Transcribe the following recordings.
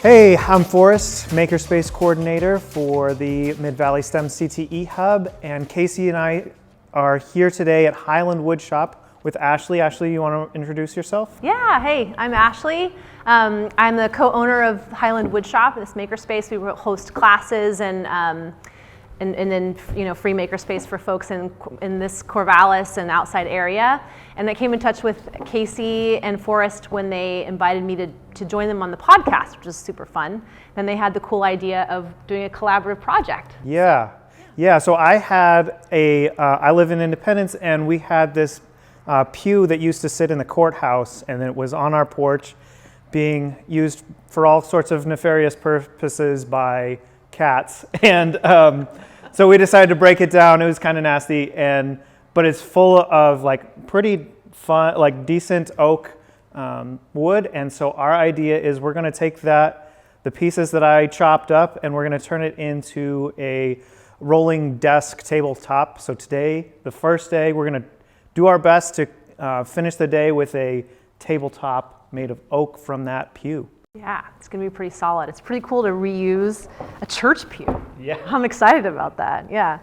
Hey, I'm Forrest, Makerspace coordinator for the Mid-Valley STEM-CTE Hub, and Casey and I are here today at Highland Woodshop with Ashley. Ashley, you want to introduce yourself? Yeah, hey, I'm Ashley. I'm the co-owner of Highland Woodshop, this makerspace. We host classes and then free makerspace for folks in this Corvallis and outside area. And I came in touch with Casey and Forrest when they invited me to join them on the podcast, which was super fun. Then they had the cool idea of doing a collaborative project. Yeah. So I had I live in Independence, and we had this pew that used to sit in the courthouse, and it was on our porch being used for all sorts of nefarious purposes by cats. And so we decided to break it down. It was kind of nasty, but it's full of like pretty fun, like decent oak wood. And so our idea is we're going to take the pieces that I chopped up, and we're going to turn it into a rolling desk tabletop. So today, the first day, we're going to do our best to finish the day with a tabletop made of oak from that pew. Yeah, it's going to be pretty solid. It's pretty cool to reuse a church pew. Yeah. I'm excited about that, yeah.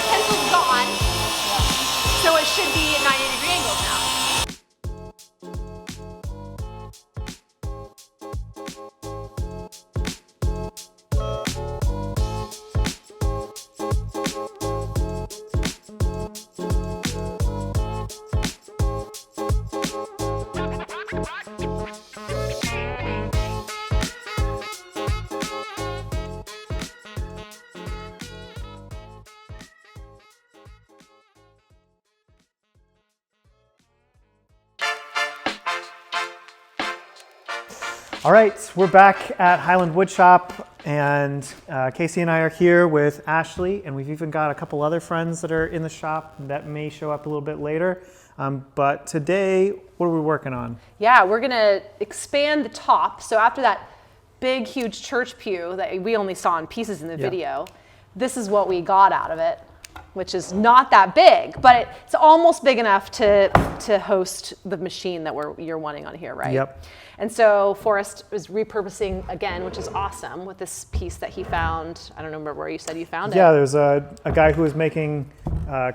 Pencil's gone, so it should be at 90-degree angles now. All right, we're back at Highland Woodshop, and Casey and I are here with Ashley, and we've even got a couple other friends that are in the shop that may show up a little bit later. But today, what are we working on? Yeah, we're gonna expand the top. So after that big, huge church pew that we only saw in pieces in the video, this is what we got out of it. which is not that big, but it's almost big enough to host the machine that you're wanting on here, right? Yep. And so Forrest is repurposing again, which is awesome, with this piece that he found. I don't remember where you said you found it. Yeah, there's a guy who was making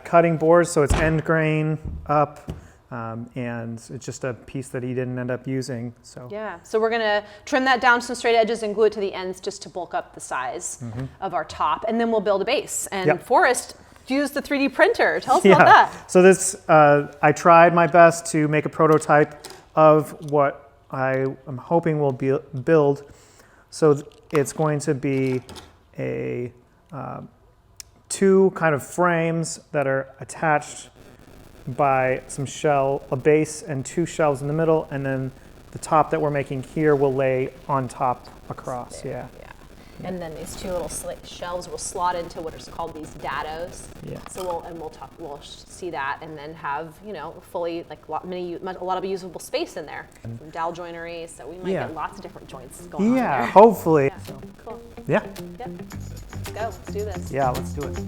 cutting boards, so it's end grain up, and it's just a piece that he didn't end up using. So yeah, so we're gonna trim that down to some straight edges and glue it to the ends just to bulk up the size of our top, and then we'll build a base. And Forrest used the 3D printer. Tell us about that. So this, I tried my best to make a prototype of what I am hoping will build. So it's going to be a two kind of frames that are attached by a base and two shelves in the middle, and then the top that we're making here will lay on top across. Yeah. And then these two little shelves will slot into what is called these dados. Yeah. So we'll see that, and then have fully like a lot of usable space in there. Some dowel joinery, so we might get lots of different joints going on there. Yeah, hopefully. Yeah. So, cool. Yeah. Yep. Let's go. Let's do this. Yeah, let's do it.